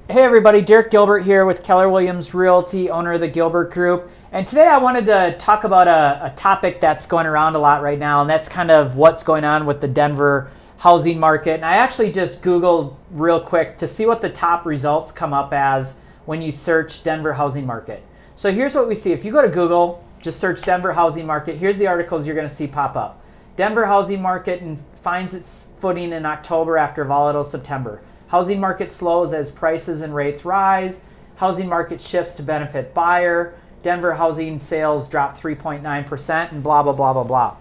Hey everybody, Derek Gilbert here with Keller Williams Realty, owner of the Gilbert Group. And today I wanted to talk about a topic that's going around a lot right now, and that's kind of what's going on with the Denver housing market. And I actually just Googled real quick to see what the top results come up as when you search Denver housing market. So here's what we see. If you go to Google, just search Denver housing market, here's the articles you're going to see pop up. Denver housing market finds its footing in October after volatile September. Housing market slows as prices and rates rise. Housing market shifts to benefit buyer. Denver housing sales drop 3.9% and blah, blah, blah, blah, blah.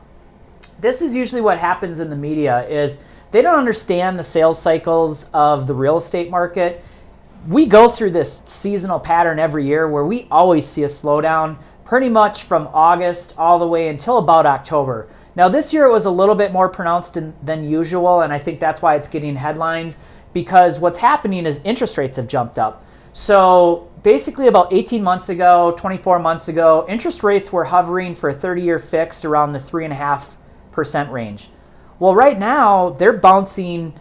This is usually what happens in the media is they don't understand the sales cycles of the real estate market. We go through this seasonal pattern every year where we always see a slowdown pretty much from August all the way until about October. Now this year it was a little bit more pronounced than usual, and I think that's why it's getting headlines. Because what's happening is interest rates have jumped up. So basically about 18 months ago, 24 months ago, interest rates were hovering for a 30-year fixed around the 3.5% range. Well, right now they're bouncing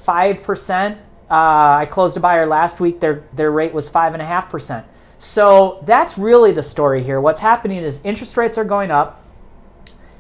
5%. I closed a buyer last week, their rate was 5.5%. So that's really the story here. What's happening is interest rates are going up.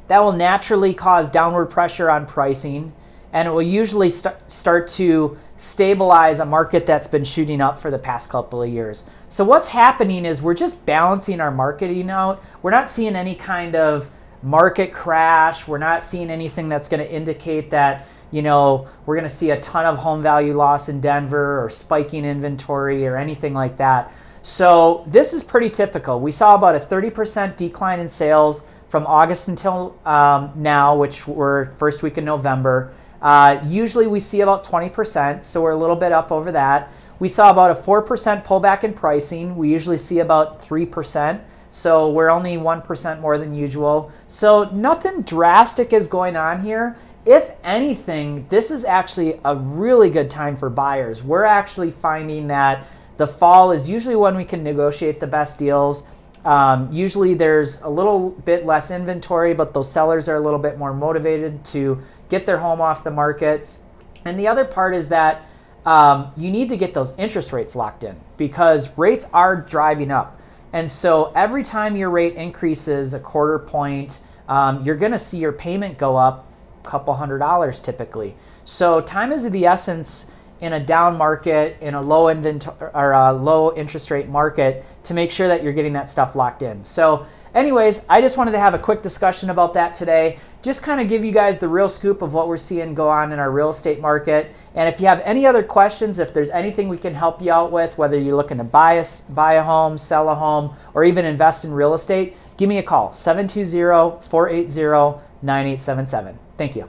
That will naturally cause downward pressure on pricing, and it will usually start to stabilize a market that's been shooting up for the past couple of years. So what's happening is we're just balancing our marketing out. We're not seeing any kind of market crash. We're not seeing anything that's going to indicate that, we're going to see a ton of home value loss in Denver or spiking inventory or anything like that. So this is pretty typical. We saw about a 30% decline in sales from August until now, which were first week in November. Usually we see about 20%, so we're a little bit up over that. We saw about a 4% pullback in pricing. We usually see about 3%, so we're only 1% more than usual. So nothing drastic is going on here. If anything, this is actually a really good time for buyers. We're actually finding that the fall is usually when we can negotiate the best deals. Usually there's a little bit less inventory, but those sellers are a little bit more motivated to get their home off the market. And the other part is that you need to get those interest rates locked in because rates are driving up. And so every time your rate increases a quarter point, you're going to see your payment go up a couple $100 typically. So time is of the essence in a down market, in a low inventory or a low interest rate market, to make sure that you're getting that stuff locked in. So anyways, I just wanted to have a quick discussion about that today. Just kind of give you guys the real scoop of what we're seeing go on in our real estate market. And if you have any other questions, if there's anything we can help you out with, whether you're looking to buy a home, sell a home, or even invest in real estate, give me a call, 720-480-9877. Thank you.